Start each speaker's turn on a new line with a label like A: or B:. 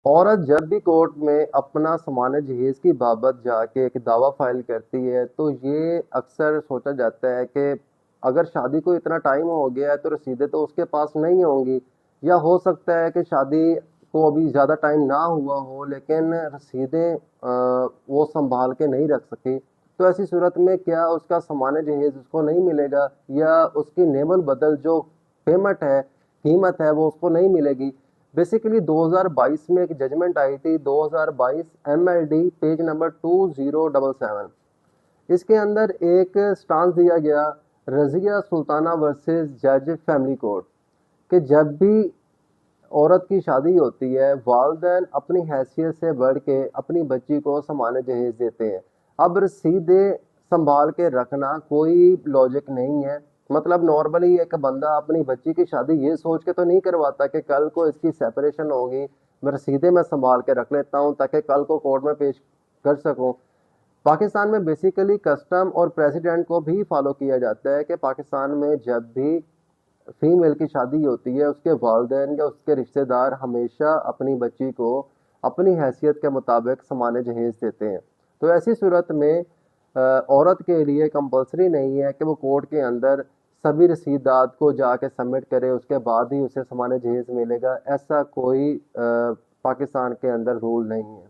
A: عورت جب بھی کورٹ میں اپنا سامان جہیز کی بابت جا کے ایک دعویٰ فائل کرتی ہے تو یہ اکثر سوچا جاتا ہے کہ اگر شادی کو اتنا ٹائم ہو گیا ہے تو رسیدیں تو اس کے پاس نہیں ہوں گی، یا ہو سکتا ہے کہ شادی کو ابھی زیادہ ٹائم نہ ہوا ہو لیکن رسیدیں وہ سنبھال کے نہیں رکھ سکی، تو ایسی صورت میں کیا اس کا سامان جہیز اس کو نہیں ملے گا، یا اس کی نعم البدل جو پیمنٹ ہے، قیمت ہے، وہ اس کو نہیں ملے گی؟ بیسیکلی 2022 میں ایک ججمنٹ آئی تھی، 2022 M L D page number 2077، اس کے اندر ایک سٹانس دیا گیا، رضیہ سلطانہ ورسز جج فیملی کورٹ، کہ جب بھی عورت کی شادی ہوتی ہے والدین اپنی حیثیت سے بڑھ کے اپنی بچی کو سامان جہیز دیتے ہیں۔ اب رسیدیں سنبھال کے رکھنا کوئی لاجک نہیں ہے، مطلب نارملی ایک بندہ اپنی بچی کی شادی یہ سوچ کے تو نہیں کرواتا کہ کل کو اس کی سیپریشن ہوگی، میں رسیدیں میں سنبھال کے رکھ لیتا ہوں تاکہ کل کو کورٹ میں پیش کر سکوں۔ پاکستان میں بیسیکلی کسٹم اور پریزیڈنٹ کو بھی فالو کیا جاتا ہے کہ پاکستان میں جب بھی فیمیل کی شادی ہوتی ہے اس کے والدین یا اس کے رشتہ دار ہمیشہ اپنی بچی کو اپنی حیثیت کے مطابق سامان جہیز دیتے ہیں۔ تو ایسی صورت میں عورت کے لیے کمپلسری نہیں ہے کہ وہ کورٹ کے اندر سبھی رسیدات کو جا کے سبمٹ کرے، اس کے بعد ہی اسے سامان جہیز ملے گا، ایسا کوئی پاکستان کے اندر رول نہیں ہے۔